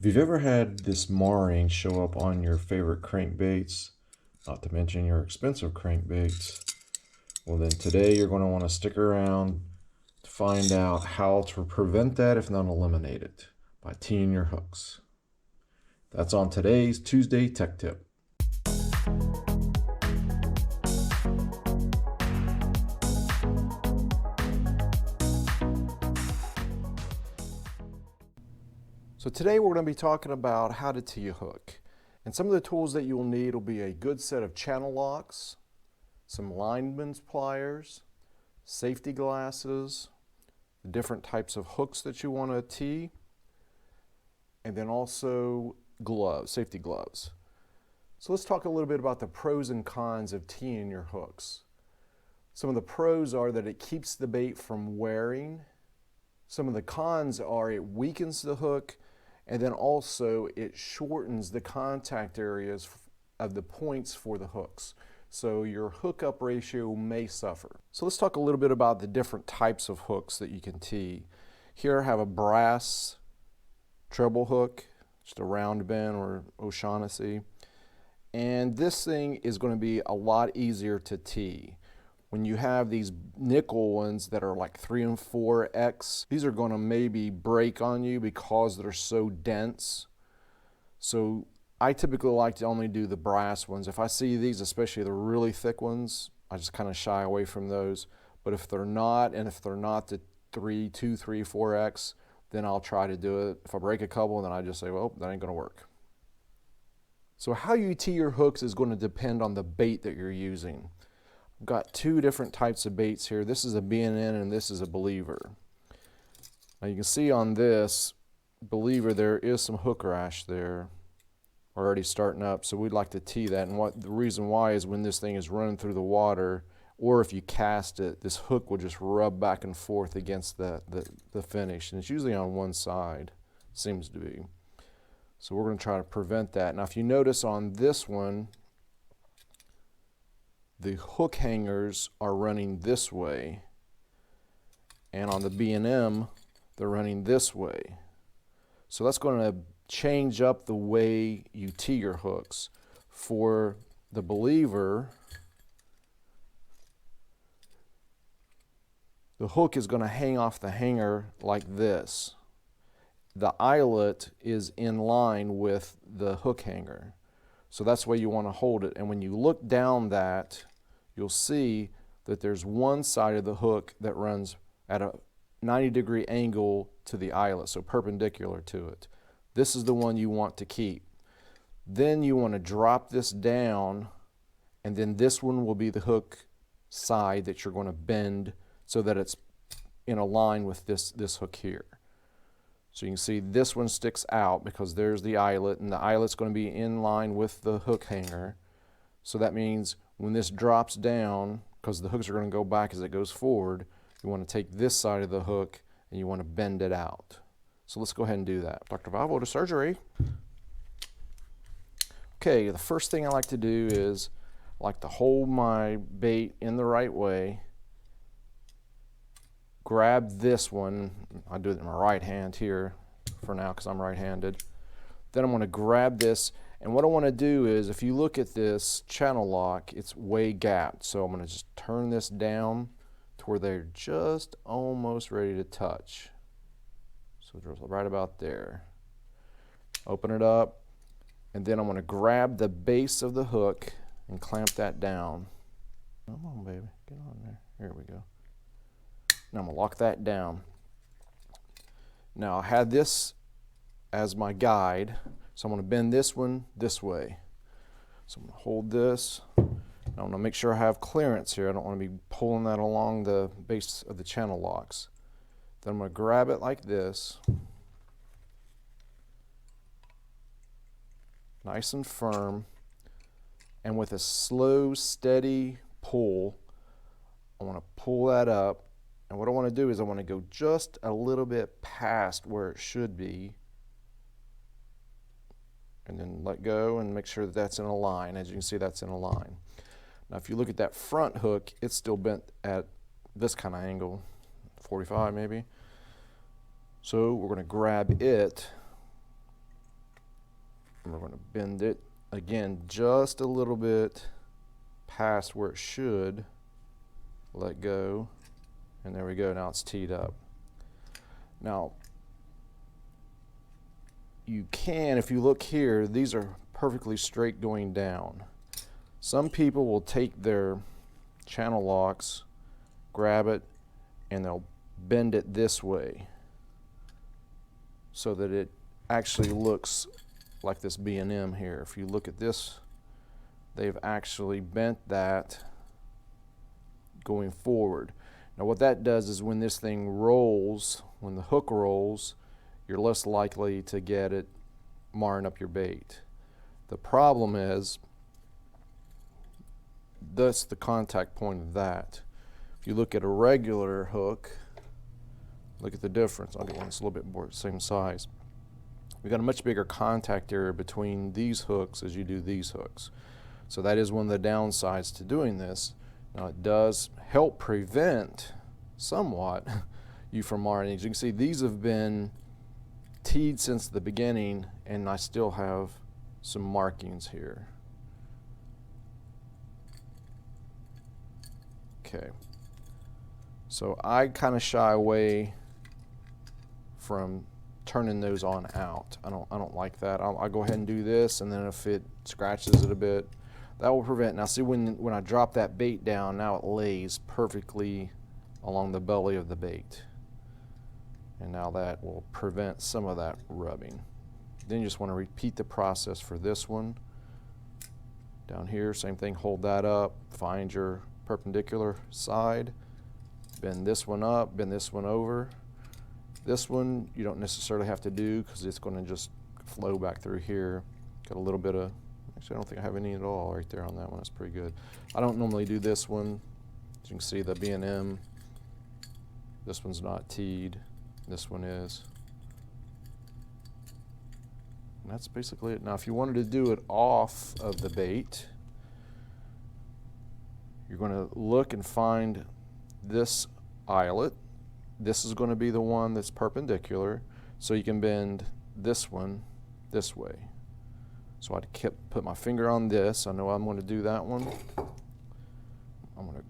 If you've ever had this marring show up on your favorite crankbaits, not to mention your expensive crankbaits, well then today you're going to want to stick around to find out how to prevent that, if not eliminate it, by teeing your hooks. That's on today's Tuesday Tech Tip. So today we're going to be talking about how to tee a hook. And some of the tools that you'll need will be a good set of channel locks, some lineman's pliers, safety glasses, the different types of hooks that you want to tee, and then also gloves, safety gloves. So let's talk a little bit about the pros and cons of teeing your hooks. Some of the pros are that it keeps the bait from wearing. Some of the cons are it weakens the hook, and then also it shortens the contact areas of the points for the hooks. So your hookup ratio may suffer. So let's talk a little bit about the different types of hooks that you can tee. Here I have a brass treble hook, just a round bend or O'Shaughnessy. And this thing is going to be a lot easier to tee. When you have these nickel ones that are like 3 and 4X, these are going to maybe break on you because they're so dense. So I typically like to only do the brass ones. If I see these, especially the really thick ones, I just kind of shy away from those. But if they're not, and if they're not the 2, 3, 4X, then I'll try to do it. If I break a couple, then I just say, well, that ain't going to work. So how you tee your hooks is going to depend on the bait that you're using. I've got two different types of baits here. This is a B&N and this is a Believer. Now you can see on this Believer there is some hook rash there already starting up, so we'd like to tee that. And the reason why is when this thing is running through the water, or if you cast it, this hook will just rub back and forth against the finish, and it's usually on one side, seems to be. So we're going to try to prevent that. Now if you notice on this one, the hook hangers are running this way, and on the B&M they're running this way. So that's going to change up the way you tee your hooks. For the Believer, the hook is going to hang off the hanger like this. The eyelet is in line with the hook hanger. So that's the way you want to hold it. And when you look down that, you'll see that there's one side of the hook that runs at a 90-degree angle to the eyelet, so perpendicular to it. This is the one you want to keep. Then you want to drop this down, and then this one will be the hook side that you're going to bend so that it's in a line with this hook here. So you can see this one sticks out because there's the eyelet, and the eyelet's going to be in line with the hook hanger. So that means when this drops down, because the hooks are going to go back as it goes forward, you want to take this side of the hook and you want to bend it out. So let's go ahead and do that. Dr. Valvo to surgery. Okay, the first thing I like to do is I like to hold my bait in the right way, grab this one. I do it in my right hand here for now because I'm right-handed. Then I'm going to grab this, and what I want to do is, if you look at this channel lock, it's way gapped. So I'm going to just turn this down to where they're just almost ready to touch. So right about there. Open it up, and then I'm going to grab the base of the hook and clamp that down. Come on, baby, get on there. Here we go. Now I'm going to lock that down. Now I had this as my guide, so I'm going to bend this one this way. So I'm going to hold this. I want to make sure I have clearance here. I don't want to be pulling that along the base of the channel locks. Then I'm going to grab it like this, nice and firm, and with a slow, steady pull, I want to pull that up. And what I want to do is I want to go just a little bit past where it should be, and then let go and make sure that that's in a line. As you can see, that's in a line. Now if you look at that front hook, it's still bent at this kind of angle, 45 maybe. So we're going to grab it And we're going to bend it again just a little bit past where it should. Let go, and there we go. Now it's teed up. Now you can, if you look here, these are perfectly straight going down. Some people will take their channel locks, grab it, and they'll bend it this way so that it actually looks like this B&M here. If you look at this, they've actually bent that going forward. Now what that does is when this thing rolls, when the hook rolls, you're less likely to get it marring up your bait. The problem is, that's the contact point of that. If you look at a regular hook, look at the difference. I'll get one that's a little bit more same size. We've got a much bigger contact area between these hooks as you do these hooks. So that is one of the downsides to doing this. Now it does help prevent somewhat you from marring. As you can see, these have been teed since the beginning, and I still have some markings here. Okay, so I kind of shy away from turning those on out. I don't like that. I'll go ahead and do this, and then if it scratches it a bit, that will prevent. Now see, when I drop that bait down, now it lays perfectly along the belly of the bait. And now that will prevent some of that rubbing. Then you just want to repeat the process for this one. Down here, same thing, hold that up, find your perpendicular side, bend this one up, bend this one over. This one you don't necessarily have to do because it's going to just flow back through here. Got a little bit of, actually I don't think I have any at all right there on that one. That's pretty good. I don't normally do this one. As you can see, the B&M, this one's not teed. This one is. And that's basically it. Now if you wanted to do it off of the bait, you're going to look and find this eyelet. This is going to be the one that's perpendicular, so you can bend this one this way. So I put my finger on this. I know I'm going to do that one. I'm going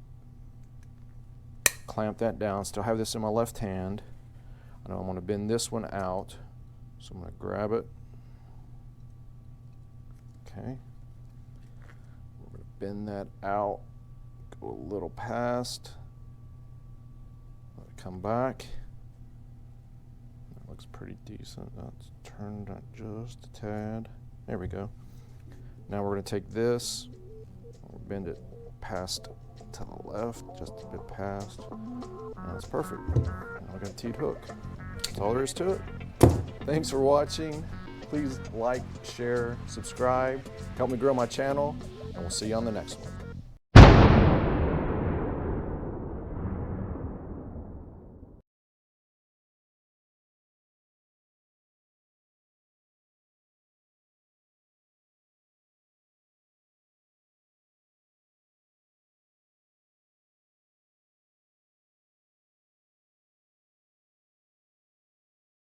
to clamp that down. Still have this in my left hand. I know I'm going to bend this one out, so I'm going to grab it. Okay. We're going to bend that out, go a little past, let it come back. That looks pretty decent. Let's turn that just a tad. There we go. Now we're going to take this, we'll bend it past to the left, just a bit past, and it's perfect. Now we got a teed hook. That's all there is to it. Thanks for watching. Please like, share, subscribe, help me grow my channel, and we'll see you on the next one.